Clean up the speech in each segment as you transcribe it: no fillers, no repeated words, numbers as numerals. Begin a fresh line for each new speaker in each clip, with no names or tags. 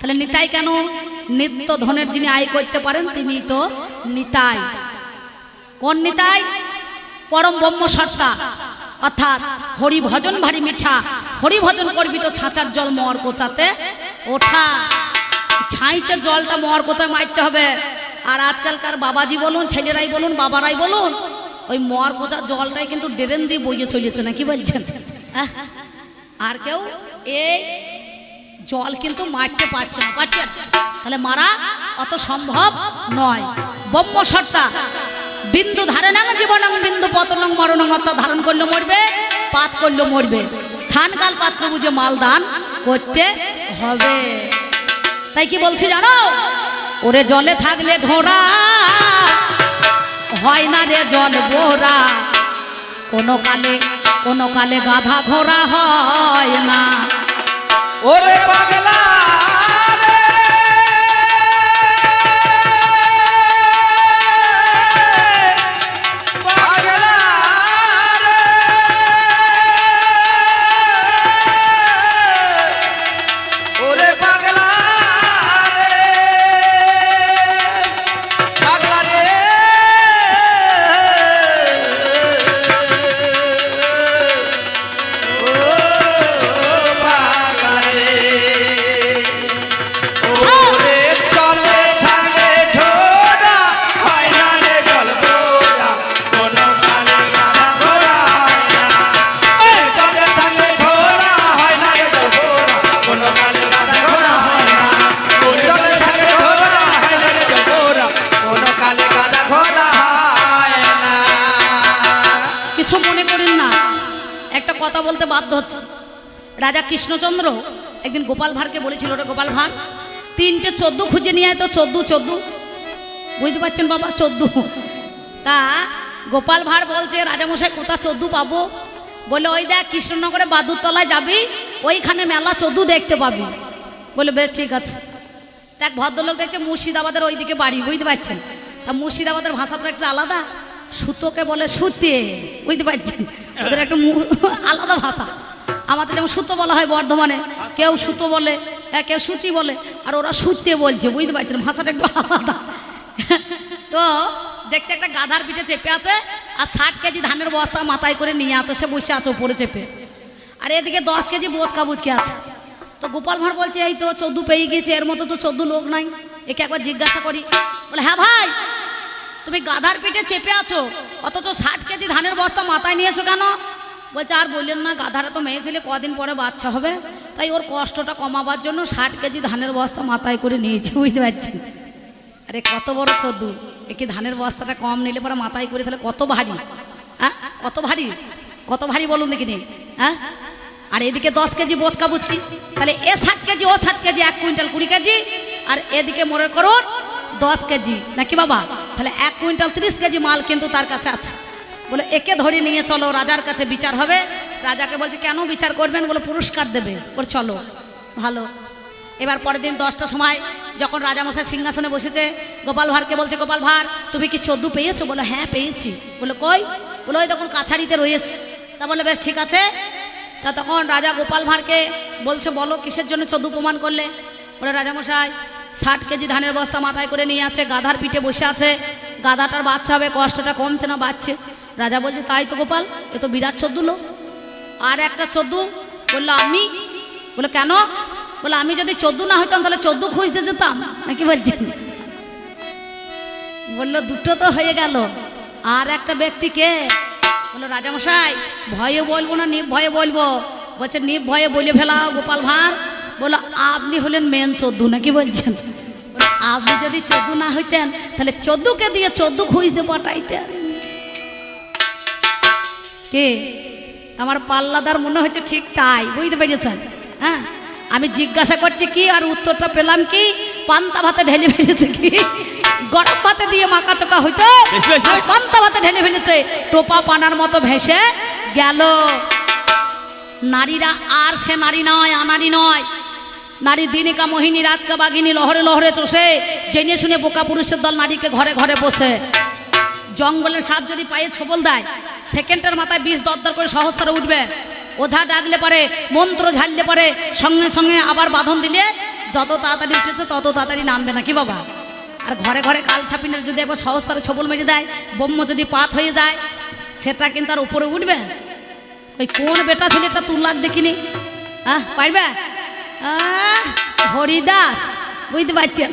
তাহলে নিতাই কেন? নিত্য ধনের যিনি আয় করতে পারেন তিনি তো নিতাই। কোন নিতাই? পরম ব্রহ্ম সত্তা, অর্থাৎ হরি ভজন ভারী মিঠা। হরি ভজন করবি তো ছাঁচার জল মোয়ার কোচাতে ওঠা। ছাইচের জলটা মোয়ার কোচায় মারতে হবে। আর আজকালকার বাবাজি বলুন, ছেলেরাই বলুন, বাবারাই বলুন, ওই মোয়ার কোচার জলটাই কিন্তু ড্রেন দিয়ে বইয়ে চলেছে না, কি বলছেন? আর কেউ এই জল কিন্তু মারতে পারছে না, পারছেন? তাহলে মারা অত সম্ভব নয়। ব্রহ্ম সত্তা বিন্দু ধারণাং জীবনং বিন্দু পতনং মরণং, অর্থাৎ ধারণ করলে মরবে, পাত করলে মরবে। স্থান কাল পাত্র বুঝে মাল দান করতে হবে। তাই কি বলছি জানো? ওরে জলে থাকলে ঘোড়া হয় না রে জল বোরা, কোনো কালে গাধা ঘোড়া হয় না।
ওরে পাগলা রে, পাগলা রে, ওরে পাগলা রে, পাগলা রে,
কথা বলতে বাধ্য হচ্ছে। রাজা কৃষ্ণচন্দ্র একদিন গোপাল ভাঁড়কে বলেছিল, রে গোপাল ভাঁড়, 3টে 14 খুঁজে নিয়ে আয় তো। 14 বুঝতে পারছেন বাবা? 14। তা গোপাল ভাঁড় বলছে, রাজামশাই কোথা 14 পাবো? বলে ওই দেখ কৃষ্ণনগরে বাদুর তলায় যাবি, ওইখানে মেলা 14 দেখতে পাবি। বলে বেশ ঠিক আছে। দেখ ভদ্রলোক দেখছে মুর্শিদাবাদের ওইদিকে বাড়ি, বুঝতে পারছেন? তা মুর্শিদাবাদের ভাষাটা একটু আলাদা, সুতোকে বলে সুতে, বুঝতে পারছেন? ওদের একটু আলাদা ভাষা। আমাদের যেমন সুতো বলা হয় বর্ধমানে, কেউ সুতো বলে, কেউ সুতি বলে, আর ওরা সুতে বলছে, বুঝতে পারছেন? ভাষাটা একটু আলাদা। তো দেখছে একটা গাধার পিঠে চেপে আছে, আর 60 কেজি ধানের বস্তা মাথায় করে নিয়ে আছে, সে বসে আছে উপরে চেপে, আর এদিকে 10 কেজি বোচকা বুচকে আছে। তো গোপাল ভাঁড় বলছে, এই তো 14 পেয়ে গেছে, এর মতো তো 14 লোক নাই, একে একবার জিজ্ঞাসা করি। বলে হ্যাঁ ভাই, তুমি গাধার পিঠে চেপে আছো, অথচ 60 কেজি ধানের বস্তা মাথায় নিয়েছো কেন? বলছে আর বললেন না, গাধারা তো মেয়ে ছেলে, কদিন পরে বাচ্চা হবে, তাই ওর কষ্টটা কমাবার জন্য 60 কেজি ধানের বস্তা মাথায় করে নিয়েছি, বুঝতে পারছেন? আরে কত বড় 14, একে ধানের বস্তাটা কম নিলে পরে মাথায় করে, তাহলে কত ভারী, হ্যাঁ কত ভারী, কত ভারী বলুন দেখিনি? হ্যাঁ, আর এদিকে 10 কেজি বোচকা বুচকি, তাহলে এ 60 কেজি ও 60 কেজি, 1 কুইন্টাল 20 কেজি, আর এদিকে মনে করুন 10 কেজি, নাকি বাবা? তাহলে 1 কুইন্টাল 30 কেজি মাল কিন্তু তার কাছে আছে। বলে একে ধরে নিয়ে চলো, রাজার কাছে বিচার হবে। রাজাকে বলছে কেন বিচার করবেন? বলে পুরস্কার দেবে। বলে চলো, ভালো। এবার পরের দিন 10টার সময় যখন রাজামশাই সিংহাসনে বসেছে, গোপাল ভাঁড়কে বলছে, গোপাল ভাঁড় তুমি কি 14 পেয়েছো? বলে হ্যাঁ পেয়েছি। বলে কই? বলে ওই তখন কাছারিতে রয়েছে। তা বলে বেশ ঠিক আছে। তা তখন রাজা গোপাল ভাঁড়কে বলছে, বলো কিসের জন্য 14 প্রমাণ করলে? বলে রাজামশাই 60 কেজি ধানের বস্তা মাথায় করে নিয়ে আছে, গাধার পিঠে বসে আছে, গাধাটার বাচ্চা হবে, কষ্টটা কমছে না, বাড়ছে। রাজা বলছে তাই তো গোপাল, এ তো বিরাট 14 লোক। আর একটা 14 বললো আমি। বলে কেন? বলে আমি যদি 14 না হইতাম তাহলে 14 খুঁজতে যেতাম, নাকি বলছেন? বললো দুটো তো হয়ে গেল, আর একটা ব্যক্তিকে। বললো রাজামশাই ভয়ে বলবো না নির্ভয়ে বলবো? বলছে নির্ভয়ে বলে ফেলাও গোপাল ভাঁড়। বলো আপনি হলেন মেন 14, নাকি বলছেন? আপনি যদি 14 না হইতেন তাহলে 14কে দিয়ে 14 খুঁজতে পাঠাইতেন। কে আমার পাল্লাদার মনে হচ্ছে ঠিক তাই, বুঝতে পেরেছেন? হ্যাঁ, আমি জিজ্ঞাসা করছি কি, আর উত্তরটা পেলাম কি? পান্তা ভাতে ঢেলে ফেলেছে কি, গরম ভাতে দিয়ে মাকা চোকা হইতো, পান্তা ভাতে ঢেলে ফেলেছে, টোপা পানার মতো ভেসে গেল। নারীরা আর সে নারী নয়, আনারি নয়। নারী দিনিকা মোহিনী, রাতকা বাঘিনী, লহরে লহরে চষে, জেনে শুনে বোকা পুরুষের দল নারীকে ঘরে ঘরে বসে। জঙ্গলের সাপ যদি পায়ে ছবল দেয়, সেকেন্ডের মাথায় 20 দরদর করে সহস্র উঠবে। ওঝা ডাকলে পারে, মন্ত্র ঝাড়লে পারে, সঙ্গে সঙ্গে আবার বাঁধন দিলে যত তাড়াতাড়ি উঠেছে তত তাড়াতাড়ি নামবে নাকি বাবা? আর ঘরে ঘরে কাল সাপিনের যদি একবার সহস্রারে ছবল মেরে দেয়, ব্রহ্ম যদি পাত হয়ে যায়, সেটা কিন্তু আর উপরে উঠবে। ওই কোন বেটা ছেলেটা তুললাক দেখিনি, পারবে? হরিদাস, বুঝতে পারছেন?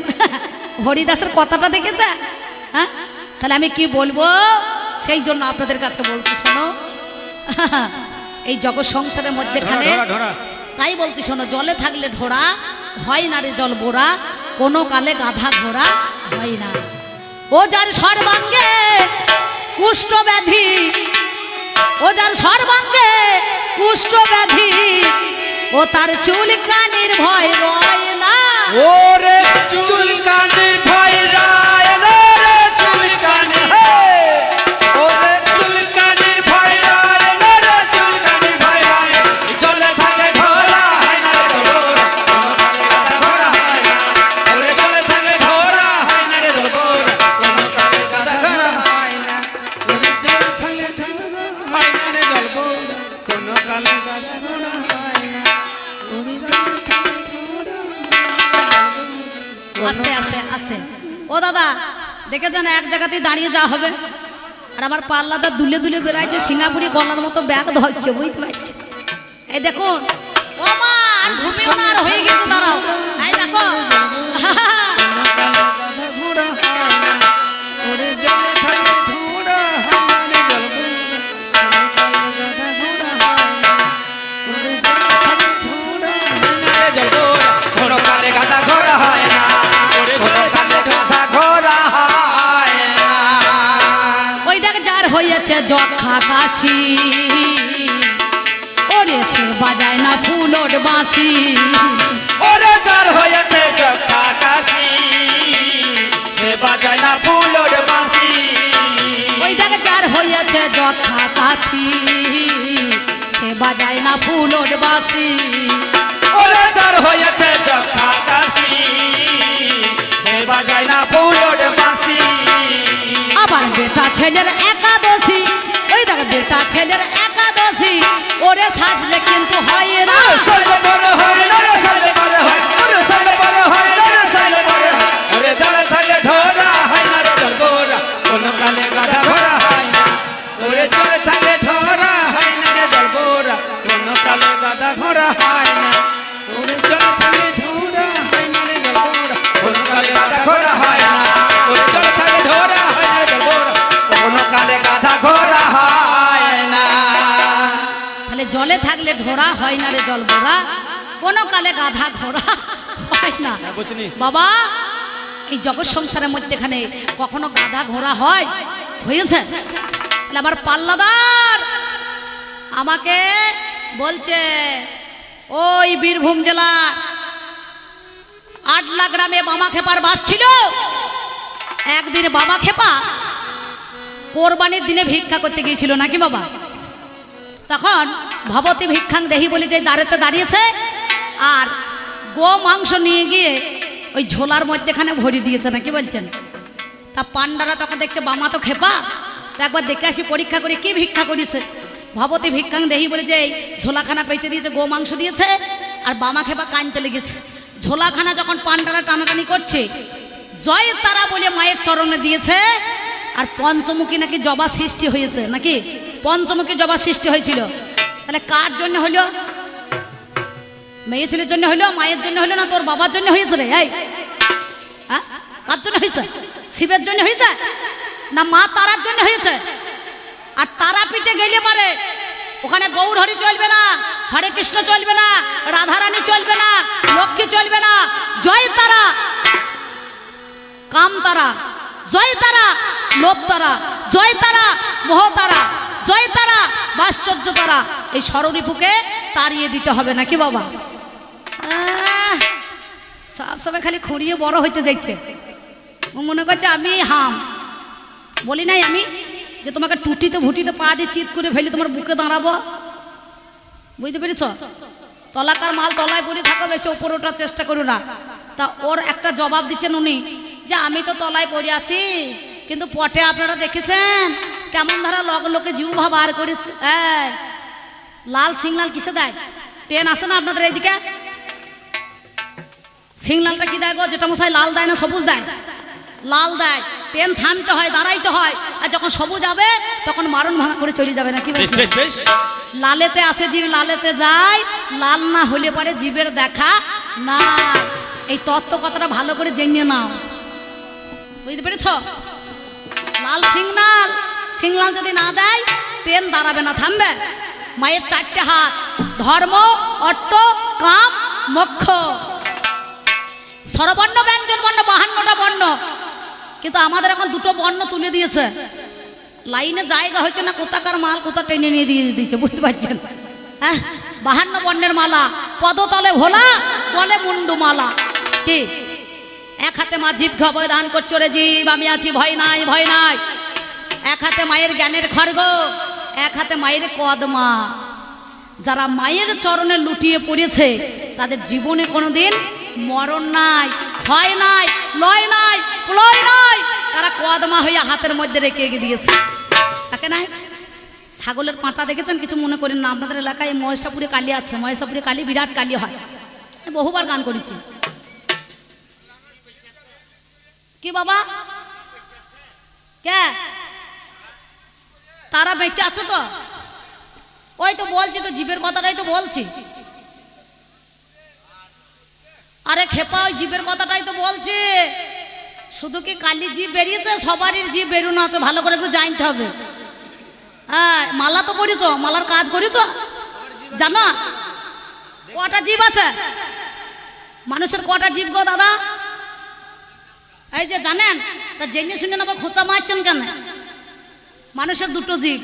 হরিদাসের কথাটা দেখেছে? হ্যাঁ, তাহলে আমি কি বলবো, সেই জন্য আপনাদের কাছে বলছি শোনো, এই জগৎ সংসারের মধ্যেখানে তাই বলছি শোনো, জলে থাকলে ঢোড়া হয় না রে জল বোরা, কোনো কালে গাধা ঘোড়া হয় না। ও যার সর্বাঙ্গে কুষ্ঠ ব্যাধি, ও যার সর্বাঙ্গে কুষ্ঠ ব্যাধি, ও তার চুল কানির ভয় রয় না।
ওরে চুলকানি ভাই রায় রে চুলকানি, ওরে চুলকানি ভাই রায় রে চুলকানি ভাই রায়, জলে থাকে ঘোড়া হয় না রে ঘোড়া, ঘোড়া হয় না। ওরে জলে থাকে ঘোড়া হয় না রে ঘোড়া, কোনো কালে গাধা ঘোড়া হয় না। ওরে জলে থাকে ঘোড়া হয় না রে ঘোড়া, কোনো কালে গাধা ঘোড়া হয় না। ওরে জলে থাকে ঘোড়া।
আস্তে আস্তে আস্তে। ও দাদা দেখেছেন, এক জায়গাতেই দাঁড়িয়ে যাওয়া হবে, আর আমার পাল্লাটা দুলে দুলে বেড়াইছে, সিঙ্গাপুরি গলার মতো ব্যাগ ধরছে, বুঝতে পারছি। এই দেখুন, ও মা আর ঘুমিও না, আর হয়ে গেছে, দাঁড়াও, এই দেখো। ওই দেখ যার হয়েছে যক্ষা কাশি, ওরে সে বাজায় না ফুলোর বাঁশি।
ওরে যার হয়েছে যক্ষা কাশি, সে বাজায় না ফুলোর বাঁশি।
ওই দেখ যার হয়েছে যক্ষা কাশি, সে বাজায় না ফুলোর বাঁশি।
ওরে যার হয়েছে যক্ষা কাশি, সে বাজায় না ফুলোর বাঁশি।
আবার বেটা ছেলের একাদশী, ওই দেখ বেটা ছেলের একাদশী, ওরে সাজলে কিন্তু হয় না।
সালে বড় হয় না রে, সালে বড় হয়, ওরে সালে বড় হয় না রে, সালে বড় হয়। ওরে জলে থাকে ঢোড়া হয় না রে জলগোরা, কোনো কালে গাধা ঘোড়া হয় না। ওরে জলে থাকে ঢোড়া হয় না রে জলগোরা, কোনো কালে গাধা ঘোড়া হয় না। ওরে জলে থাকে ঢোড়া হয় না রে জলগোরা, কোনো কালে গাধা ঘোড়া হয় না। ওরে জলে থাকে ঢোড়া হয় না রে জলগোরা, কোনো কালে গাধা ঘোড়া হয় না।
তাহলে জলে থাকলে ঢোড়া হয় না রে জল বোরা, কোনো কালে গাধা ঘোড়া হয় না। বাবা, এই জগৎ সংসারের মধ্যেখানে কখনো গাধা ঘোড়া হয় হয়েছে? তাহলে আমার পাল্লাদার আমাকে বলছে, ওই বীরভূম জেলা আটলা গ্রামে বামা খেপার বাস ছিল। একদিন বাবা খেপা কোরবানির দিনে ভিক্ষা করতে গিয়েছিল নাকি বাবা? তখন ভবতী ভিক্ষাং দেহি বলে যে দাঁড়াতে দাঁড়িয়েছে, আর গো মাংস নিয়ে গিয়ে ওই ঝোলার মধ্যেখানে ভরি দিয়েছে নাকি বলছেন। তা পান্ডারা তখন দেখছে বামা তো খেপা, তো একবার দেখে আসি পরীক্ষা করে কি ভিক্ষা করেছে। ভবতী ভিক্ষাং দেহি বলে যে এই ঝোলাখানা পেতে দিয়েছে, গো মাংস দিয়েছে, আর বামা খেপা কানতে লেগেছে। ঝোলাখানা যখন পান্ডারা টানাটানি করছে, জয় তারা বলে মায়ের চরণে দিয়েছে, আর পঞ্চমুখী নাকি জবা সৃষ্টি হয়েছে নাকি, পঞ্চমুখী জবা সৃষ্টি হয়েছিল। তাহলে কার জন্য হইলো? মেয়ে ছেলের জন্য হইলো, মায়ের জন্য হইলো, না তোর বাবার জন্য হয়েছে রে? এই কার জন্য হয়েছে? শিবের জন্য হয়েছে না মা তারার জন্য হয়েছে? আর তারাপীঠে গেলে পারে ওখানে গৌর হরি চলবে না, হরে কৃষ্ণ চলবে না, রাধারানী চলবে না, লক্ষ্মী চলবে না, জয় তারা, কাম তারা, জয় তারা, লোভ তারা, জয় তারা, মোহ তারা, জয় তারা, বাশ্চর্য তারা, এই ষড়রিপুকে তাড়িয়ে দিতে হবে নাকি বাবা? সব সময় খালি খুঁড়িয়ে বড় হইতে যাচ্ছে। ও মনে করছে আমি হাম, বলি নাই আমি যে তোমাকে টুটিতে ভুটিতে পা দিয়ে চিৎ করে ফেলে তোমার বুকে দাঁড়াবো, বুঝতে পেরেছ? তলাকার মাল তলায় পড়ে থাকো, বেশি ওপরে ওঠার চেষ্টা করো না। তা ওর একটা জবাব দিচ্ছেন উনি যে আমি তো তলায় পড়ে আছি, কিন্তু পটে আপনারা দেখেছেন কেমন ধারা লোকে জিহ্বা বার করেছে। লাল সিগনাল কিসে দেয়? ট্রেন আসে না আপনাদের এইদিকে? সিগন্যালটা কি দেয় গো যেটা মশাই, লাল দেয় না সবুজ দেয়? লাল দেয়, ট্রেন থামতে হয়, দাঁড়াইতে হয়, আর যখন সবুজ হবে তখন মারণ ভাঙা করে চলে যাবে না, কি
বেশ
বলছেন?
বেশ বেশ
লালেতে আসে জীব, লালেতে যায়, লাল না হলে পরে জীবের দেখা না। এই তত্ত্ব কথাটা ভালো করে জেনে নাও, বুঝতে পেরেছ? লাল সিগন্যাল, সিগন্যাল যদি না দেয় ট্রেন দাঁড়াবে না, থামবে। মায়ের 4টে হাত, ধর্ম, অর্থ, কাম, মোক্ষ। স্বরবর্ণ, ব্যঞ্জন বর্ণ, 52টা বর্ণ, কিন্তু আমাদের এখন 2টো বর্ণ তুলে দিয়েছে। লাইনে জায়গা হচ্ছে না, কোথাকার মাল কোথা টেনে নিয়ে দিয়ে দিয়েছে, বুঝতে পারছেন? হ্যাঁ, 52 বর্ণের মালা, পদতলে ভোলা, বলে মুন্ডু মালা। কি এক হাতে মা জীব খবর দান করছো, রে জীব আমি আছি, ভয় নাই ভয় নাই। এক হাতে মায়ের জ্ঞানের খড়গ, এক হাতে মায়ের কদমা। যারা মায়ের চরণে লুটিয়ে পড়েছে তাদের জীবনে কোনোদিন মরণ নাই, ক্ষয় নাই, লয় নাই, প্রলয় নাই। তারা কদমা হয়ে হাতের মধ্যে রেখে দিয়েছে, তাকে নাই। ছাগলের পাঁটা দেখেছেন? কিছু মনে করেন না, আপনাদের এলাকায় মহেশাপুরে কালী আছে, মহেশাপুরে কালী বিরাট কালী হয়, আমি বহুবার গান করেছি। কি বাবা, কে তারা বেঁচে আছে তো? ওই তো বলছি তো, জীবের কথাটাই তো বলছি। আরে খেপা, ওই জীবের কথাটাই তো বলছি। শুধু কি কালী জীব বেরিয়েছে? সবারই জীব বেরোনো আছে, ভালো করে একটু জানতে হবে। হ্যাঁ, মালা তো করেছ, মালার কাজ করেছ, জানো কটা জীব আছে? মানুষের কটা জীব গো দাদা? এই যে জানেন, তা জেনে শুনে আবার খোঁচা মারছেন কেন? মানুষের 2টো জীব,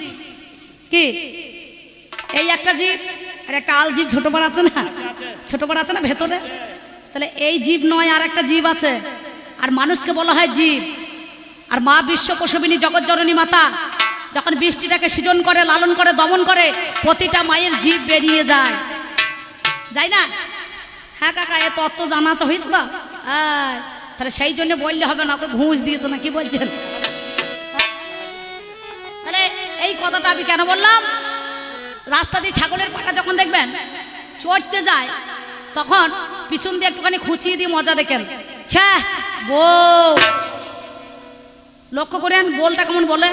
কি এই একটা জীব আর একটা আল জীব, ছোট পাড়া আছে না, ছোট পাড়া আছে না ভেতরে। তাহলে এই জীব নয়, আর একটা জীব আছে, আর মানুষকে বলা হয় জীব। আর মা বিশ্ব প্রসবিনী জগৎ জননী মাতা যখন বৃষ্টিটাকে সৃজন করে, লালন করে, দমন করে, প্রতিটা মায়ের জীব বেরিয়ে যায়, যাই না? হ্যাঁ কাকা, এ তত্ত্ব জানা আছে, হয়েছে তো? তাহলে সেই জন্য বললে হবে না, ওকে ঘুষ দিয়েছে না, কি বলছেন? তাহলে এই কথাটা আমি কেন বললাম? রাস্তা দিয়ে ছাগলের পাটা যখন দেখবেন চড়তে যায়, তখন পিছন দিয়ে একটুখানি খুঁচিয়ে দিয়ে মজা দেখেন, ছ্যা বউ। লক্ষ্য করেন বলটা কেমন বলে।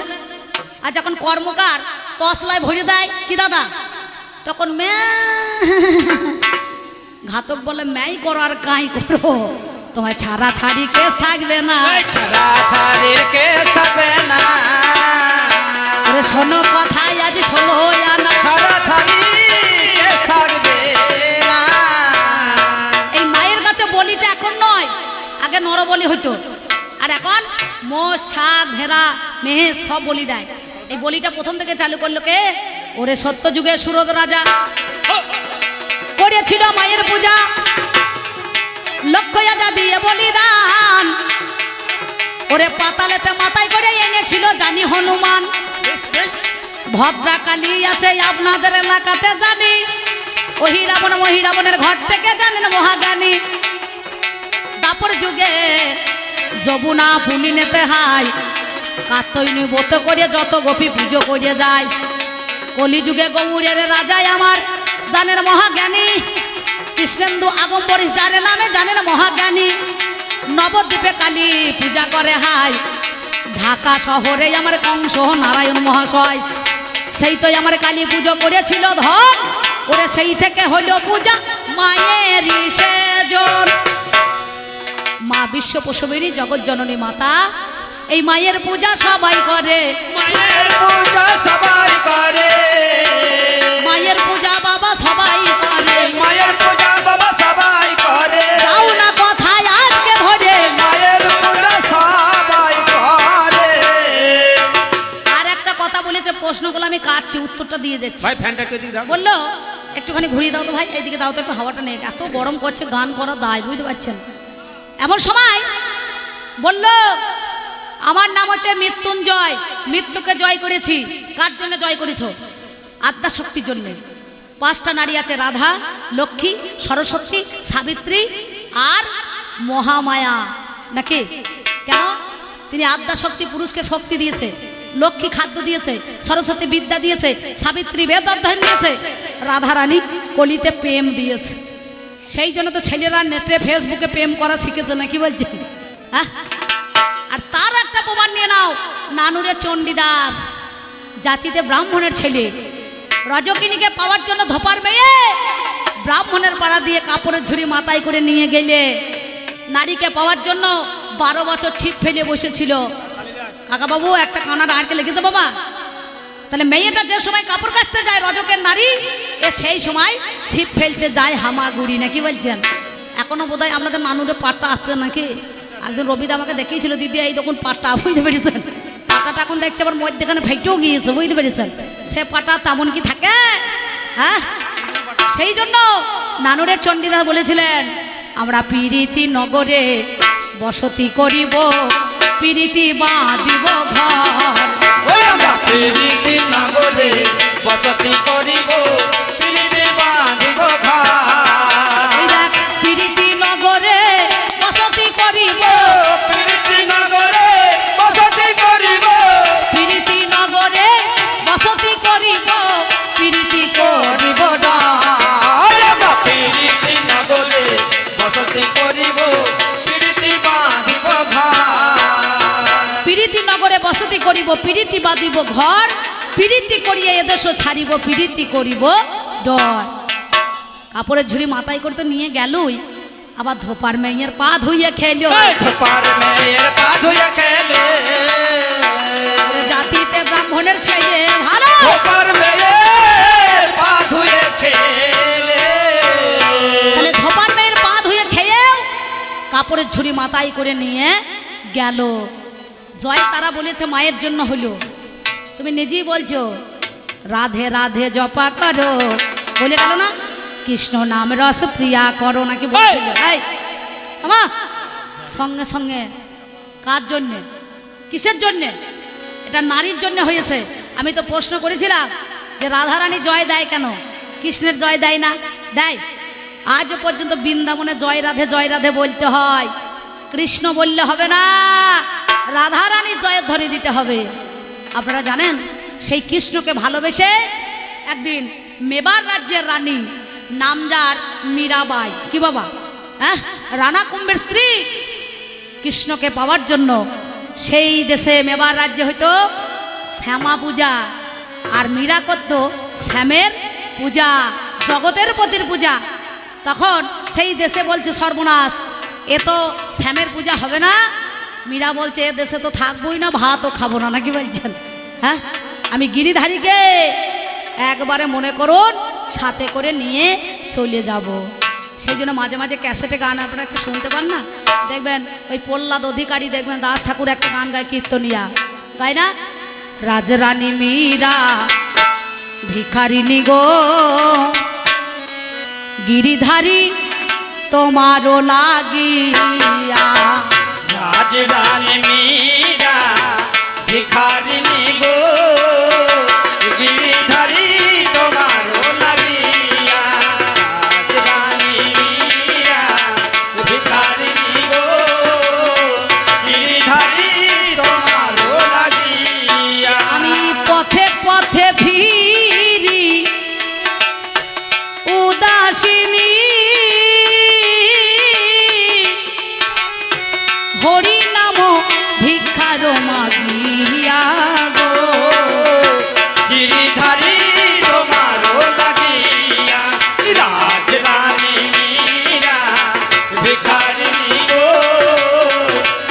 আর যখন কর্মকার তসলায় ভরে দেয়, কি দাদা, তখন ঘাতক বলে, ম্যাই করো আর কাই করো, তোমার ছাড়া ছাড়ি কেস থাকবে না,
ছাড়া ছাড়ির কেস থাকবে না।
ওরে শোনো কথাই আজ শোনো না,
ছাড়া ছাড়ি কেস থাকবে না।
এই মায়ের কাছে বলিটা এখন নয়, আগে নরবলি হইতো, আর এখন মোষ, ছাগ, ভেড়া, মেহে সব বলি দেয়। এই বলিটা প্রথম থেকে চালু করলো কে? ওরে সত্য যুগে সুরদ রাজা করেছিল মায়ের পূজা, লক্ষ রাজা দিয়ে বলিদান। ওরে পাতালেতে মাথায় করে এনেছিল জানি হনুমান।
বেশ বেশ
ভদ্রা কালী আছে আপনাদের এলাকাতে জানি, ওহিরাবণ মহিরাবণের ঘর থেকে জানেন মহাজ্ঞানী। দাপর যুগে যমুনা পুনি নেতে হাই, কাতইনি ব্রত করে যত গোপী পুজো করে যায়। কলিযুগে গৌরের রাজায় আমার জানেন মহাজ্ঞানী, কৃষ্ণেন্দু আগম্বরীশ জানে নামে জানেন মহাজ্ঞানী। নবদ্বীপে কালী পূজা করে হাই, ঢাকা শহরে আমার কংস নারায়ণ মহাশয়, সেই তো আমার কালী পুজো করেছিল ধন। ওরে সেই থেকে হইল পূজা মায়েরই সেজন। মা বিশ্ব প্রসবিনী জগৎ জননী মাতা, এই মায়ের পূজা সবাই করে,
মায়ের পূজা সবাই করে,
মায়ের পূজা বাবা সবাই করে,
মায়ের পূজা বাবা সবাই করে।
যাও না কথায় আজকে ধরে,
মায়ের পূজা সবাই করে।
আর একটা কথা বলেছে, প্রশ্নগুলো আমি কাটছি, উত্তরটা দিয়ে যাচ্ছি।
ভাই ফ্যানটা একটু দিয়ে দাও।
বললো একটুখানি ঘুরিয়ে দাও তো ভাই, এইদিকে দাও তো একটু, হাওয়াটা নেই, এত গরম করছে, গান করা দায়, বুঝতে পারছেন? এমন সময় বললো, আমার নাম হচ্ছে মৃত্যুঞ্জয়, মৃত্যুকে জয় করেছি। কার জন্য জয় করেছো? আদ্যা শক্তির জন্য। 5টা নারী আছে, রাধা, লক্ষ্মী, সরস্বতী, সাবিত্রী আর মহামায়া, নাকি? কেন? তিনি আদ্যা শক্তি, পুরুষকে শক্তি দিয়েছে, লক্ষ্মী খাদ্য দিয়েছে, সরস্বতী বিদ্যা দিয়েছে, সাবিত্রী বেদ অধ্যয়ন দিয়েছে, রাধারানী কলিতে প্রেম দিয়েছে। সেই জন্য তো ছেলেরা নেটে ফেসবুকে প্রেম করা শিখেছে না, কি বলছে? হ্যাঁ, আর তার একটা প্রমাণ নিয়ে নাও। নানুরে চণ্ডীদাস জাতিতে ব্রাহ্মণের ছেলে, রজকিনীকে পাওয়ার জন্য ধোপার মেয়ে ব্রাহ্মণের পাড়া দিয়ে কাপড়ের ঝুড়ি মাথায় করে নিয়ে গেলে নারীকে পাওয়ার জন্য 12 বছর ছিপ ফেলে বসেছিল। কাকা বাবু একটা কানা আটকে লেগেছে বাবা। তাহলে মেয়েটা যে সময় কাপড় কাচতে যায় রজকের নারী, এ সেই সময় ছিপ ফেলতে যায় হামাগুড়ি, নাকি বলছেন? এখনো বোধহয় আপনাদের নানুরে পাটটা আছে নাকি? একদিন রবিদা আমাকে দেখিয়েছিল, দিদি এই দেখুন পাটটা, বুঝতে পেরেছেন? পাটাটা এখন দেখছে আবার মধ্যেখানে ফেটেও গিয়েছে, বুঝতে পেরেছেন? সে পাটা তেমন কি থাকে? হ্যাঁ, সেই জন্য নানুরে চণ্ডীদাস বলেছিলেন, আমরা পীড়িতি নগরে বসতি করিব, পীড়িতি বাঁধিব ঘর।
ওই আমরা পীড়িতি নগরে বসতি করিব, পীড়িতি বাঁধিব ঘর।
ওই দেখ, পীড়িতি নগরে বসতি করিব,
পীড়িতি নগরে বসতি করিব,
পীড়িতি নগরে বসতি করিব, পীড়িতি করিব
করিব না। আমরা পীড়িতি নগরে বসতি করিব, পীড়িতি বাঁধিব ঘর।
পীড়িতি নগরে বসতি করিব, পীড়িতি বাঁধিব ঘর, পীড়িতি করিয়া এদেশ ছাড়িব, পীড়িতি করিব ডর। কাপড়ের ঝুড়ি মাথায় করতে নিয়ে গেলই, আবার ধোপার মেয়ের পা ধুইয়ে খেলো।
এই ধোপার মেয়ের পা ধুয়ে খেলে,
জাতিতে ব্রাহ্মণের ছেলে ভালো,
ধোপার মেয়ের পা ধুয়ে খেলে।
তাহলে ধোপার মেয়ের পা ধুয়ে খেয়েও কাপড়ের ঝুড়ি মাথায় করে নিয়ে গেল। জয় তারা বলেছে মায়ের জন্য হলো, তুমি নিজেই বলছো রাধে রাধে জপা করো, বলে গেল না কৃষ্ণ নাম রস প্রিয়া করো, নাকি বলছিল? এই আমা, সঙ্গে সঙ্গে কার জন্যে, কিসের জন্যে? এটা নারীর জন্য হয়েছে। আমি তো প্রশ্ন করেছিলাম যে রাধারানী জয় দেয় কেন, কৃষ্ণের জয় দেয় না? দেয়। আজ পর্যন্ত বৃন্দাবনে জয় রাধে বলতে হয়, কৃষ্ণ বললে হবে না, রাধারানী জয় ধরে দিতে হবে। আপনারা জানেন সেই কৃষ্ণকে ভালোবেসে একদিন মেবার রাজ্যের রানী, নাম যার মীরাবাই, কি বাবা, হ্যাঁ, রানা কুম্ভের স্ত্রী, কৃষ্ণকে পাওয়ার জন্য সেই দেশে মেবার রাজ্যে হইতো শ্যামা পূজা, আর মীরা করত শ্যামের পূজা, জগতের পতির পূজা। তখন সেই দেশে বলছে সর্বনাশ, এ তো শ্যামের পূজা হবে না। মীরা বলছে এ দেশে তো থাকবোই না, ভাতও খাবো না, নাকি বলছেন? হ্যাঁ, আমি গিরিধারীকে একবারে মনে করুন সাথে করে নিয়ে চলে যাব। সেই জন্য মাঝে মাঝে ক্যাসেটে গান আপনারা একটু শুনতে পান না, দেখবেন ওই প্রহ্লাদ অধিকারী, দেখবেন দাস ঠাকুর একটা গান গায়, কীর্তনিয়া গায় না, রাজরানী মীরা ভিখারিনী গো, গিরিধারী তোমারও লাগিয়া।
রাজরানী মীরা ভিখারিনী গো, গিরিধারী তোমারও লাগিয়া। রাজরানী মীরা ভিখারিনী গো, গিরিধারী তোমারও লাগিয়া।
আমি পথে পথে ফিরি উদাসিনী, হরি নাম ভিক্ষার মাগিয়া গো,
গিরিধারী তোমারও লাগিয়া। রাজরানী মীরা ভিখারিনী গো,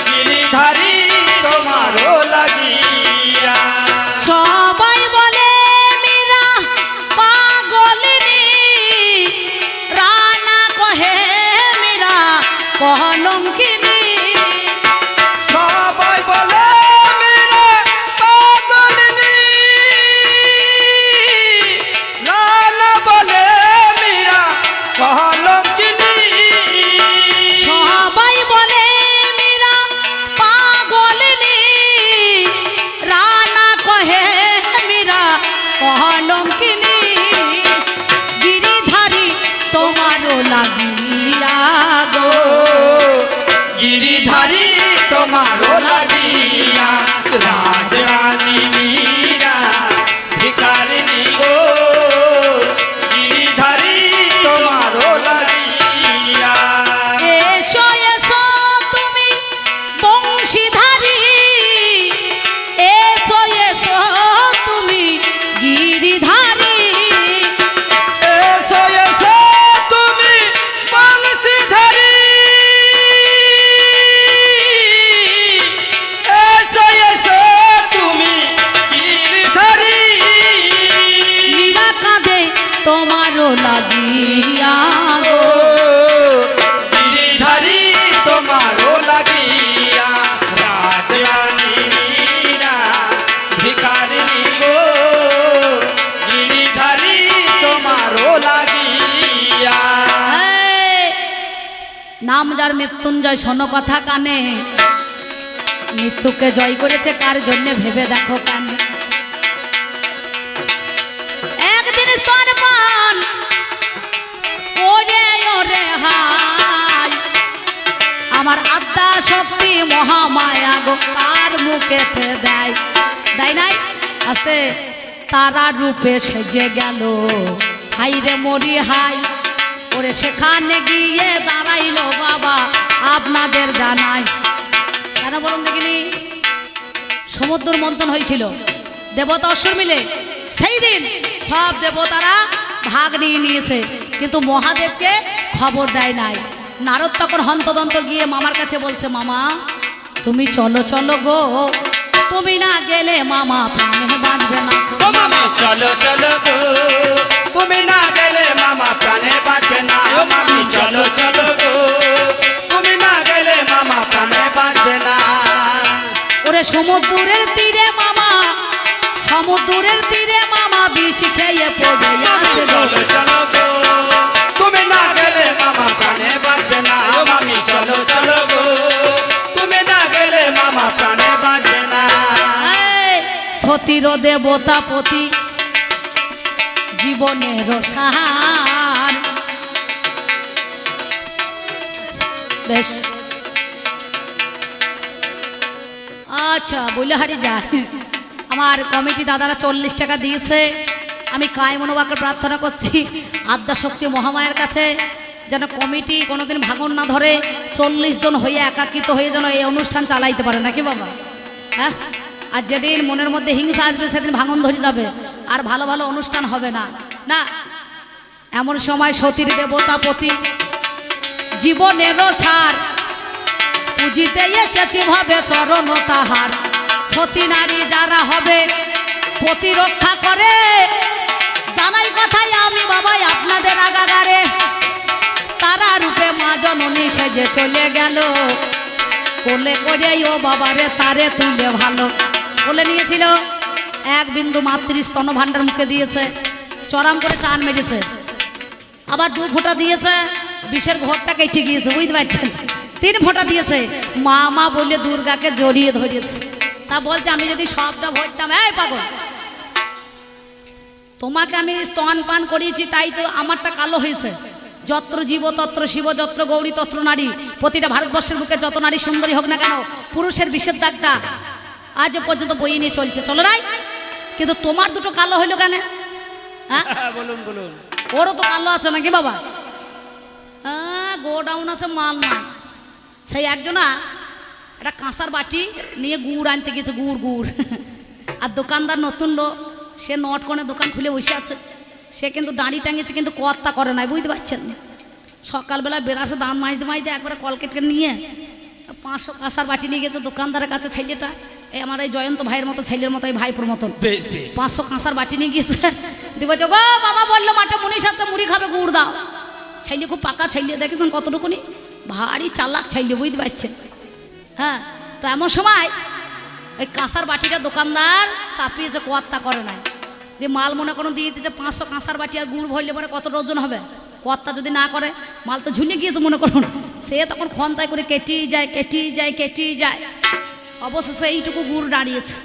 গিরিধারী তোমারও লাগিয়া।
সবাই বলে মীরা পাগলিনী, রানা কহে মীরা কলঙ্কিনী।
সবাই বলে মীরা পাগলিনী, রানা বলে মীরা কলঙ্কিনী।
সবাই বলে মীরা পাগলিনী, রানা কহে মীরা কলঙ্কিনী। গিরিধারী তোমারও লাগিয়া গো,
গিরিধারী
নাম যার মৃত্যুঞ্জয়, শোনো কথা কানে, মৃত্যুকে জয় করেছে কার জন্য ভেবে দেখো কানে। একদিন স্তনপান ওরে ওরে হাই, আমার আত্মা শক্তি মহামায়া গো কার মুখেতে দেয়, দেয় নাই আস্তে তারা রূপে সেজে গেল, হাই রে মরি হাই। ওরে সেখানে গিয়ে দাঁড়াইলো বাবা আপনাদের জানাই, কেন বলুন দেখিনি? সমুদ্র মন্থন হয়েছিল দেবতা অসুর মিলে, সেই দিন সব দেবতারা ভাগ নিয়ে নিয়েছে, কিন্তু মহাদেবকে খবর দেয় নাই। নারদ তখন হন্তদন্ত গিয়ে মামার কাছে বলছে, মামা তুমি চলো চলো গো, তুমি না গেলে মামা প্রাণে বাঁচবে না।
ও মামি চলো চলো গো, তুমি না গেলে মামা প্রাণে বাঁচবে না। ও মামি চলো চলো গো, তুমি না গেলে মামা প্রাণে বাঁচবে না।
ওরে সমুদ্রের তীরে মামা, সমুদ্রের তীরে মামা বিষ খেয়ে পড়ে আছে গো।
চলো চলো গো, তুমি না গেলে মামা প্রাণে বাঁচবে না। ও মামি চলো চলো গো, তুমি না গেলে মামা প্রাণে বাঁচবে না।
এই সতীর দেবতা পতি জীবনের সার, বেশ আচ্ছা বলে হারি যা। আমার কমিটি দাদারা 40 টাকা দিয়েছে, আমি কায় মনোবাক্যে প্রার্থনা করছি আদ্যা শক্তি মহামায়ের কাছে যেন কমিটি কোনোদিন ভাঙন না ধরে, 40 জন হয়ে একাকিত হয়ে যেন এই অনুষ্ঠান চালাইতে পারে নাকি বাবা। হ্যাঁ, আর যেদিন মনের মধ্যে হিংসা আসবে সেদিন ভাঙন ধরে যাবে, আর ভালো ভালো অনুষ্ঠান হবে না। না, এমন সময় সতীর দেবতা পতি জীবনের সার, পুজিতে এসেছি ভাবে চরণ তাহার। সতী নারী যারা হবে প্রতিরক্ষা করে, জানাই কথাই আমি বাবাই আপনাদের আগাগারে, তারা রূপে মা জননী সেজে চলে গেল, কোলে করে ও বাবারে তারে তুলে ভালো কোলে নিয়েছিল। এক বিন্দু মাতৃ স্তন ভাণ্ডার মুখে দিয়েছে, চরাম করে টান মেরেছে, আবার 2 ফোঁটা দিয়েছে, বিষের ঘরটা কেটে গিয়েছে, বুঝতে পারছেন। 3 ফোঁটা দিয়েছে, মা মা বলে দুর্গাকে জড়িয়ে ধরেছে। তা বলছে আমি যদি সবটা ভরতাম, এই পাগল তোমাকে আমি স্তন পান করিয়েছি তাই তো আমারটা কালো হয়েছে। যত্র জীব তত্র শিব, যত্র গৌরী তত্র নারী। প্রতিটা ভারতবর্ষের বুকে যত নারী সুন্দরী হোক না কেন, পুরুষের বিষের দাগটা আজ পর্যন্ত বইয়ে নিয়ে চলছে, চলো নাই। কিন্তু তোমার দুটো কালো হইলো কেন? হ্যাঁ
বলুন বলুন।
ওরও তো কালো আছে নাকি বাবা? হ্যাঁ, গোডাউন আছে মাল না। সেই একজনা একটা কাঁসার বাটি নিয়ে গুড় আনতে গেছে, গুড় গুড়। আর দোকানদার নতুন লোক, সে নটকনে দোকান খুলে বসে আছে, সে কিন্তু দাঁড়ি টাঙিয়েছে কিন্তু কর্তা করে নাই, বুঝতে পারছেন। সকালবেলা বেরাসে দাঁত মাজতে মাজতে একবারে কলকেটকে নিয়ে 500 কাঁসার বাটি নিয়ে গেছে দোকানদারের কাছে। ছেলেটা এই আমার এই জয়ন্ত ভাইয়ের মতো, ছেলের মতো, এই ভাইপুর মতন 500 কাঁসার বাটি নিয়ে গিয়েছে। দিয়ে বলছে, গো বাবা বললো মাঠে মুনিশ আছে, মুড়ি খাবে, গুড় দাও। ছেলে খুব পাকা ছেলে, দেখেছেন কতটুকুনি, ভারী চালাক ছেলে, বুঝতে পারছেন। হ্যাঁ, তো এমন সময় ওই কাঁসার বাটিটা দোকানদার চাপিয়েছে, কর্তা করে নাই। দিয়ে মাল মনে করুন দিয়ে দিয়েছে 500 কাঁসার বাটি, আর গুড় ভরলে পরে কত ওজন হবে? কর্তা যদি না করে, মাল তো ঝুলে গিয়েছে মনে করুন। সে তখন খন্তায় করে কেটেই যায়, কেটেই যায়, কেটেই যায়, অবশেষে এইটুকু গুড় দাঁড়িয়েছে।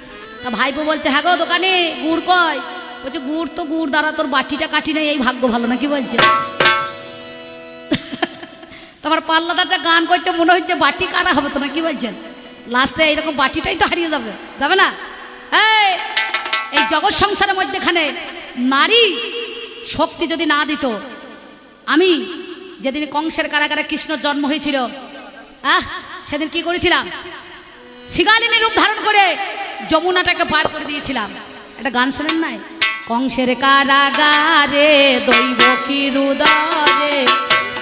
তা ভাইপো বলছে, হ্যাঁ গো দোকানে গুড় কয়? বলছে, গুড় তো গুড় দ্বারা, তোর বাটিটা কাটি নেই, এই ভাগ্য ভালো নাকি বলছে। তোমার পাল্লাদার যা গান করছে মনে হচ্ছে বাটি কারা হবে তো না, কি বলছেন? লাস্টে এইরকম বাটিটাই তো হারিয়ে যাবে, যাবে না? এই জগৎ সংসারের মধ্যেখানে নারী শক্তি যদি না দিত, আমি যেদিন কংসের কারাগারে কৃষ্ণর জন্ম হয়েছিল, সেদিন কি করেছিলাম? শিগালিনী রূপ ধারণ করে যমুনাটাকে পার করে দিয়েছিলাম। একটা গান শোনেন নাই? কংসের কারাগারে দৈব কি রুদরে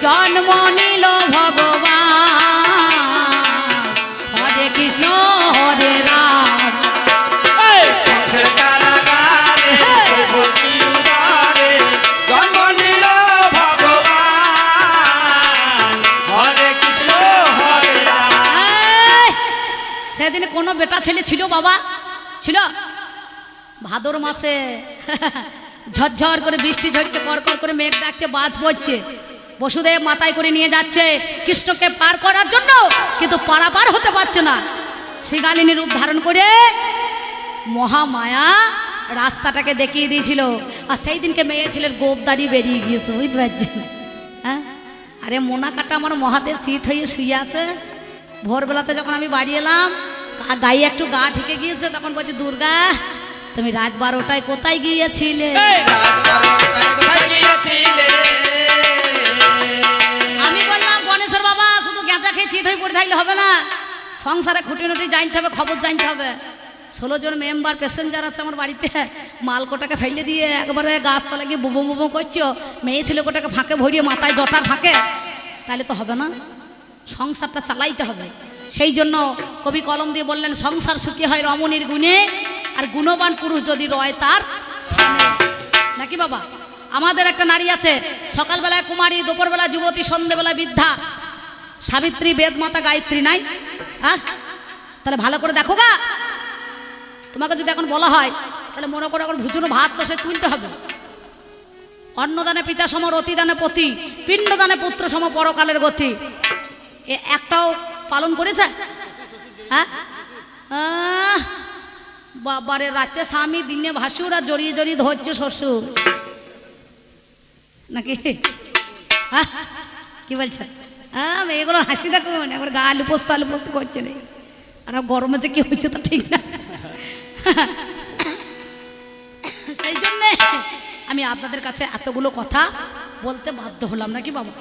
জন্ম নিল ভগবান, হরে কৃষ্ণ হরে রাম। সেদিন কোনো বেটা ছেলে ছিল বাবা? ছিল? ভাদর মাসে ঝরঝর করে বৃষ্টি ঝরছে, কর কর করে মেঘ ডাকছে, বাজ পড়ছে, বসুদেব মাথায় করে নিয়ে যাচ্ছে কৃষ্ণকে পার করার জন্য, কিন্তু পারাপার হতে পারছে না। শ্রীগালিনী রূপ ধারণ করে মহামায়া রাস্তাটাকে দেখিয়ে দিয়েছিল। আর সেই দিনকে মেয়ে ছেলের গোপদারি বেরিয়ে গিয়েছে, বুঝতে পারছেন? হ্যাঁ, আরে মোনা কাটা আমার মহাদেব চিত হয়ে শুয়ে আছে। ভোরবেলাতে যখন আমি বাড়ি এলাম, গায়ে একটু গা ঠেকে গিয়েছে, তখন বলছে, দুর্গা তুমি রাত 12টায় কোথায় গিয়েছিলে? আমি বললাম, গণেশের বাবা, শুধু গেঁজা খেয়ে চিত হয়ে পড়ে থাকলে হবে না, সংসারে খুঁটিনুটি জানতে হবে, খবর জানতে হবে। 16 জন মেম্বার প্যাসেঞ্জার আছে আমার বাড়িতে, মালকোটাকে ফেলে দিয়ে একবারে গাছতলা গিয়ে বুবো বুবো করছো, মেয়ে ছেলে কোটাকে ফাঁকে ভরিয়ে মাথায় জটার ফাঁকে, তাহলে তো হবে না, সংসারটা চালাইতে হবে। সেই জন্য কবি কলম দিয়ে বললেন, সংসার সুখী হয় রমণীর গুণে, আর গুণবান পুরুষ যদি রয় তার সামনে। নাকি বাবা? আমাদের একটা নারী আছে, সকালবেলায় কুমারী, দুপুরবেলা যুবতী, সন্ধ্যেবেলা বৃদ্ধা, সাবিত্রী, বেদমাতা, গায়ত্রী নাই? হ্যাঁ, তাহলে ভালো করে দেখো গা। তোমাকে যদি এখন বলা হয়, তাহলে মনে করো এখন ভুজুনো ভাত তো সে তুলতে হবে। অন্নদানে পিতা সম, রতিদানে পতি, পিণ্ডদানে পুত্র সম, পরকালের গতি। এ একটাও পালন করেছে? হ্যাঁ, বাবারে, রাতে স্বামী, দিনে ভাসুর, আর জড়িয়ে জড়িয়ে ধরছে শ্বশুর, নাকি? হ্যাঁ, কি বলছে? হ্যাঁ, এগুলো হাসি দেখুন, একবার গা লুপোস্ত আলুপোস্ত করছে না। আর গরমে যে কি হয়েছে তা ঠিক না। সেই জন্যে আমি আপনাদের কাছে এতগুলো কথা বলতে বাধ্য হলাম, নাকি বাবা?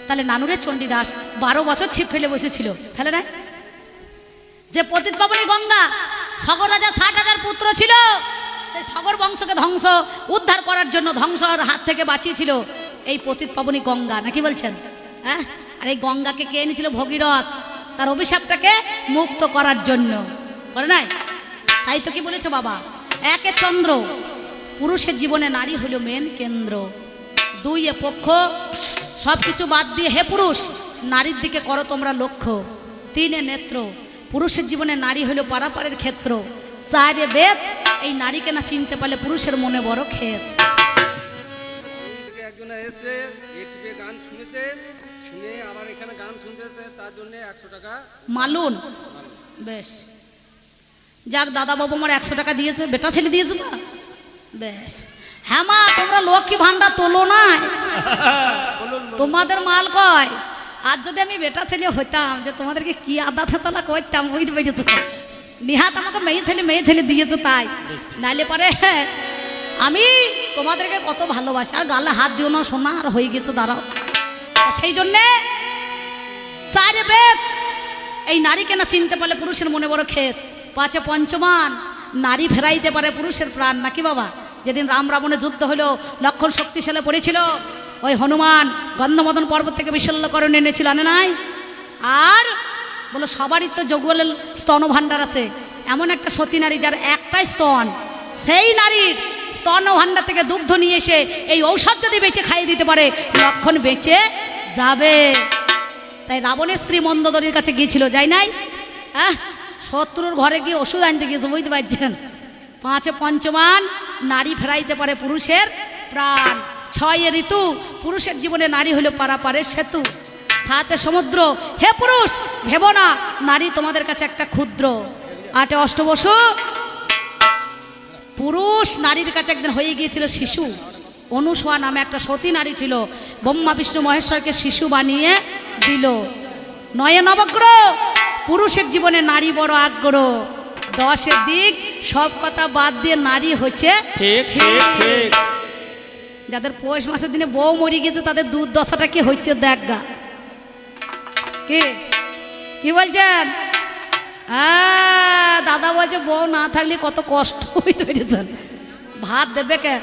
তাহলে নানুরে চণ্ডীদাস 12 বছর ছিপ ফেলে বসেছিল, ফেলে নাই? যে পতিত পাবনী গঙ্গা, সগর রাজা 60,000 পুত্র ছিল, সেই সগর বংশকে ধ্বংস উদ্ধার করার জন্য, ধ্বংসর হাত থেকে বাঁচিয়েছিল এই পতিত পাবনী গঙ্গা, নাকি বলছেন? হ্যাঁ, আর এই গঙ্গাকে কে এনেছিল? ভগীরথ, তার অভিশাপটাকে মুক্ত করার জন্য, করে নাই? তাই তো কি বলেছে বাবা, একে চন্দ্র, পুরুষের জীবনে নারী হলো মেন কেন্দ্র। 2 এ পক্ষ, সব কিছু বাদ দিয়ে হে পুরুষ নারীর দিকে করো তোমরা লক্ষ্য। 3 এ নেত্র, পুরুষের জীবনে নারী হলো পারাপারের ক্ষেত্র। 4 এ বেদ, এই নারীকে না চিনতে পারলে পুরুষের মনে বড় ক্ষেত।
একজন এসে ইউটিউবে গান শুনেছে, শুনে আবার এখানে গান শুনতেছে, তার জন্য 100 টাকা
মালুন। বেশ, যাক, দাদা বাবু আমার 100 টাকা দিয়েছে, বেটা ছেলে দিয়েছে তো বেশ। হ্যাঁ মা, তোমরা লক্ষ্মী ভান্ডার তোলো না, তোমাদের মাল কয়। আর যদি আমি বেটা ছেলে হইতাম, যে তোমাদেরকে কি আদা থেতলা করতাম, বুঝতে পেরেছো? নিহাত আমাকে মেয়ে ছেলে দিয়েছে, তাই নাইলে পরে আমি তোমাদেরকে কত ভালোবাসি। আর গালে হাত দিও না সোনা, আর হয়ে গেছে, দাঁড়াও। সেই জন্যে 4 এ বেদ, এই নারীকে না চিনতে পারলে পুরুষের মনে বড় ক্ষেত। 5 এ পঞ্চমান, নারী ফেরাইতে পারে পুরুষের প্রাণ, নাকি বাবা? যেদিন রাম রাবণের যুদ্ধ হলো, লক্ষণ শক্তিশালী পড়েছিল, ওই হনুমান গন্ধমদন পর্বত থেকে বিশল্যকরণ এনেছিল, আনে নাই? আর বলো, সবারই তো যোগলের স্তন ভাণ্ডার আছে। এমন একটা সতী নারী যার একটাই স্তন, সেই নারীর স্তন ভাণ্ডার থেকে দুগ্ধ নিয়ে এসে এই ঔষধ যদি বেঁচে খাইয়ে দিতে পারে, লক্ষণ বেঁচে যাবে। তাই রাবণের স্ত্রী মন্দোদরীর কাছে গিয়েছিল, যাই নাই? হ্যাঁ, শত্রুর ঘরে গিয়ে ওষুধ আনতে গিয়েছে, বুঝতে পারছেন? 5 এ পঞ্চমান, নারী ফেরাইতে পারে পুরুষের প্রাণ। 6 এ ঋতু, পুরুষের জীবনে নারী হলো পারাপারের সেতু। 7 এ সমুদ্র, হে পুরুষ ভেবো না নারী তোমাদের কাছে একটা ক্ষুদ্র। 8 এ অষ্টবসু, পুরুষ নারীর কাছে একদিন হয়ে গিয়েছিল শিশু। অনুসোয়া নামে একটা সতী নারী ছিল, ব্রহ্মা বিষ্ণু মহেশ্বরকে শিশু বানিয়ে দিল। 9 এ নবগ্রহ, পুরুষের জীবনে নারী বড় আগ্রহ। 10 এর দিক, সব কথা বাদ দিয়ে নারী হচ্ছে
ঠিক ঠিক ঠিক।
যাদের পৌষ মাসের দিনে বউ মরে গেছে, তাদের দুর্দশাটা কি হচ্ছে দেখ গা। কি বলছেন? দাদা বলছে বউ না থাকলে কত কষ্ট হইতে পেরেছেন, ভাত দেবে কে?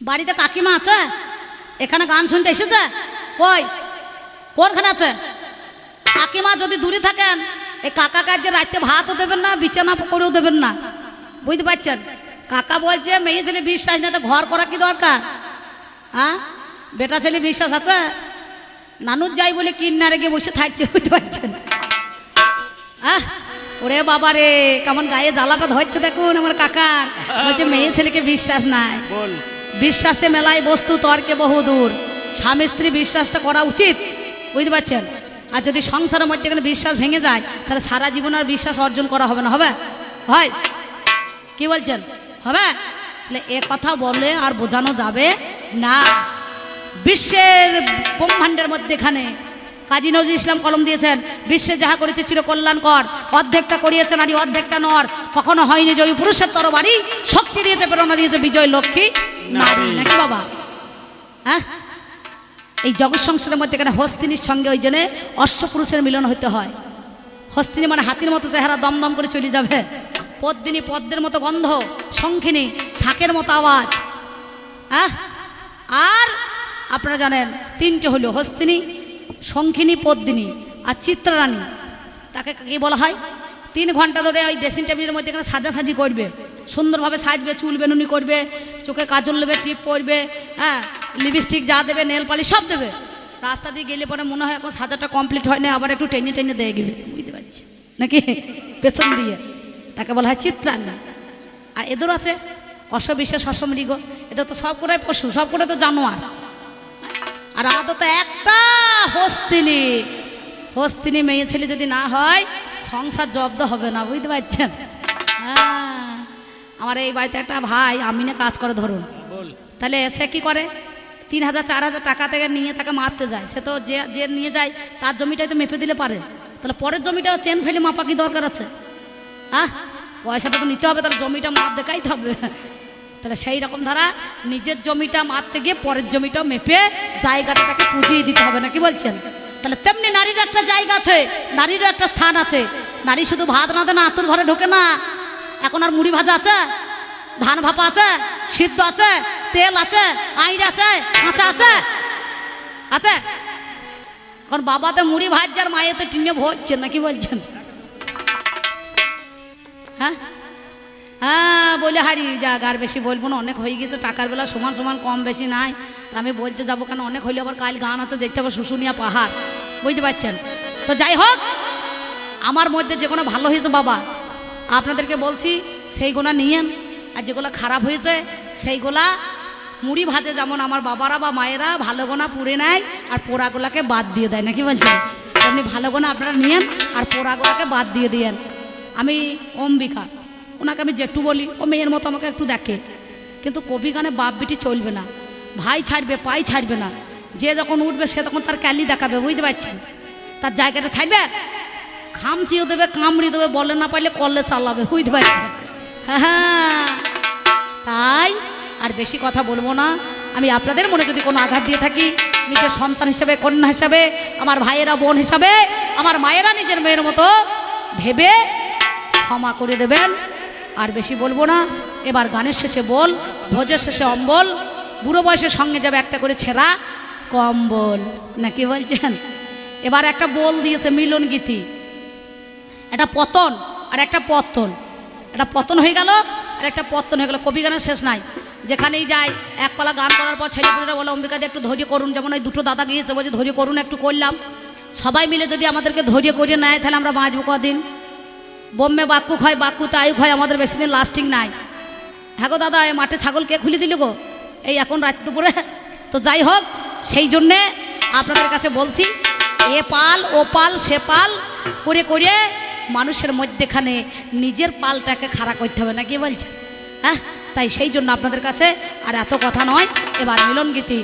বাড়িতে কাকিমা আছে, এখানে গান শুনতে এসেছে? কই, কোনখানে আছে? কাকিমা যদি দূরে থাকেন, এই কাকা কাজকে রাতে ভাতও দেবেন না, বিছানা করেও দেবেন না, বুঝতে পারছেন? কাকা বলছে মেয়ে ছেলে বিশ্বাস না, তো ঘর করা কি দরকার? হ্যাঁ, বেটা ছেলে বিশ্বাস আছে? নানুর যাই বলে কিন্নারে গিয়ে বসে থাকছে, বুঝতে পারছেন? ওরে বাবা রে, কেমন গায়ে জ্বালাটা ধরছে দেখুন আমার কাকার। বলছে মেয়ে ছেলেকে বিশ্বাস নাই। বিশ্বাসে মেলায় বস্তু তর্কে বহুদূর। স্বামী স্ত্রী বিশ্বাসটা করা উচিত, বুঝতে পারছেন? আর যদি সংসারের মধ্যে এখানে বিশ্বাস ভেঙে যায় তাহলে সারা জীবন আর বিশ্বাস অর্জন করা হবে না। হবে? হয়? কি বলছেন? হবে? তাহলে এ কথা বলে আর বোঝানো যাবে না। বিশ্বের ব্রহ্মাণ্ডের মধ্যে এখানে কাজী নজরুল ইসলাম কলম দিয়েছেন, বিশ্বে যাহা করেছে চিরকল্যাণকর, অর্ধেকটা করিয়েছে নারী অর্ধেকটা নর, কখনো হয়নি জয়ী পুরুষের তরবারি, শক্তি দিয়েছে প্রেরণা দিয়েছে বিজয় লক্ষ্মী নারী। নাকি বাবা? হ্যাঁ, এই জগৎ সংসারের মধ্যে এখানে হস্তিনীর সঙ্গে ওই জন্য অশ্ব পুরুষের মিলন হতে হয়। হস্তিনী মানে হাতির মতো চেহারা, দমদম করে চলে যাবে। পদ্মিনী পদ্মের মতো গন্ধ, শঙ্খিনী শাকের মতো আওয়াজ। হ্যাঁ, আর আপনারা জানেন তিনটে হলো হস্তিনী, শঙ্খিনী, পদ্মিনী আর চিত্রারানী। তাকে কি বলা হয়? 3 ঘন্টা ধরে ওই ড্রেসিং টেবিলের মধ্যে এখানে সাজাসাজি করবে, সুন্দরভাবে সাজবে, চুল বেনুনি করবে, চোখে কাজল নেবে, টিপ পরবে, হ্যাঁ, লিপস্টিক যা দেবে, নেল পালিশ সব দেবে। রাস্তা দিয়ে গেলে পরে মনে হয় এখন সাজাটা কমপ্লিট হয় না, আবার একটু টেনে টেনে দিয়ে গেবে, বুঝতে পারছি নাকি, পেছন দিয়ে। তাকে বলা হয় চিত্রারানী। আর এদের আছে অশ্ববিশ্বাস, অশ্বমৃগ। এদের তো সব কটাই পশু, সব কটাই তো জানোয়ার। আর আমাদের তো একটা হস্তিনী। হস্তিনী মেয়ে ছেলে যদি না হয় সংসার জব্দ হবে না, বুঝতে পারছেন? হ্যাঁ, আমার এই বাড়িতে একটা ভাই আমিনে কাজ করে ধরুন, তাহলে সে কি করে? 3000 4000 টাকা থেকে নিয়ে তাকে মাপতে যায়। সে তো যে নিয়ে যায় তার জমিটাই তো মেপে দিলে পারে, তাহলে পরের জমিটা চেন ফেলে মাপা কি দরকার আছে? হ্যাঁ, পয়সাটা তো নিতে হবে, তাহলে জমিটা মাপ দেখাইতে হবে। তাহলে সেই রকম ধারা নিজের জমিটা মাপতে গিয়ে পরের জমিটাও মেপে জায়গাটা তাকে পুজিয়ে দিতে হবে। না কি বলছেন? তাহলে তেমনি নারীর একটা জায়গা আছে, নারীরও একটা স্থান আছে। নারী শুধু ভাত রাঁধে না, আতুর ঘরে ঢোকে না। এখন আর মুড়ি ভাজা আছে, ধান ভাপা আছে, সিদ্ধ আছে, তেল আছে, আইড় আছে, কাঁচা আছে, আছে। এখন বাবাতে মুড়ি ভাজার, মায়েতে টিনে ভরছে। না কি বলছেন? হ্যাঁ হ্যাঁ, বলে হারি যাক, আর বেশি বলবো না, অনেক হয়ে গেছে। টাকার বেলা সমান সমান কম বেশি নাই, তা আমি বলতে যাবো কেন? অনেক হইলে আবার কাল গান আছে, দেখতে হবে শুশুনিয়া পাহাড়, বুঝতে পারছেন? তো যাই হোক, আমার মধ্যে যে কোনো ভালো হয়েছে বাবা আপনাদেরকে বলছি সেইগুলা নিয়েন, আর যেগুলো খারাপ হয়েছে সেইগুলা মুড়ি ভাজে যেমন আমার বাবারা বা মায়েরা ভালো গোনা পুড়ে নেয় আর পোড়াগুলাকে বাদ দিয়ে দেয়। নাকি বলছেন? তেমনি ভালো গোনা আপনারা নিয়েন আর পোড়াগুলাকে বাদ দিয়ে দিয়েন। আমি অম্বিকা, ওনাকে আমি জেঠু বলি, ও মেয়ের মতো আমাকে একটু দেখে, কিন্তু কবি গানে বাপ বেটি চলবে না, ভাই ছাড়বে পাই ছাড়বে না। যে যখন উঠবে সে তখন তার ক্যালি দেখাবে, বুঝতে পারছেন? তার জায়গাটা ছাড়বে, খামচিও দেবে, কামড়ি দেবে, বলে না পারলে কলে চালাবে, বুঝতে পারছেন? হ্যাঁ, তাই আর বেশি কথা বলবো না। আমি আপনাদের মনে যদি কোনো আঘাত দিয়ে থাকি, নিজের সন্তান হিসেবে, কন্যা হিসাবে, আমার ভাইয়েরা বোন হিসাবে, আমার মায়েরা নিজের মেয়ের মতো ভেবে ক্ষমা করে দেবেন। আর বেশি বলবো না। এবার গানের শেষে বল, ভোজের শেষে অম্বল, বুড়ো বয়সের সঙ্গে যাবে একটা করে ছেঁড়া কম্বল। নাকি বলছেন? এবার একটা বল দিয়েছে মিলন গীতি, একটা পতন আর একটা পত্তন। একটা পতন হয়ে গেল আর একটা পত্তন হয়ে গেল। কবি গানের শেষ নাই, যেখানেই যায় একপালা গান করার পর ছেলেপুলেরা বলে অম্বিকাদি একটু ধৈর্য করুন। যেমন ওই দুটো দাদা গিয়েছে, বলছে ধৈর্য করুন, একটু করলাম। সবাই মিলে যদি আমাদেরকে ধৈর্য করিয়ে নেয় তাহলে আমরা বাঁচবো কদিন? বোম্বে বাক্যু খায়, বাক্যুতে আয়ু খায়, আমাদের বেশি দিন লাস্টিং নাই। হ্যাঁ গো দাদা, এই মাঠে ছাগল কে খুলে দিল গো এই এখন রাত দুপুরে? তো যাই হোক, সেই জন্যে আপনাদের কাছে বলছি, এ পাল ও পাল সে পাল করে করে মানুষের মধ্যেখানে নিজের পালটাকে খাড়া করতে হবে। না কি বলছেন? হ্যাঁ, তাই সেই জন্য আপনাদের কাছে আর এত কথা নয়, এবার মিলন গীতি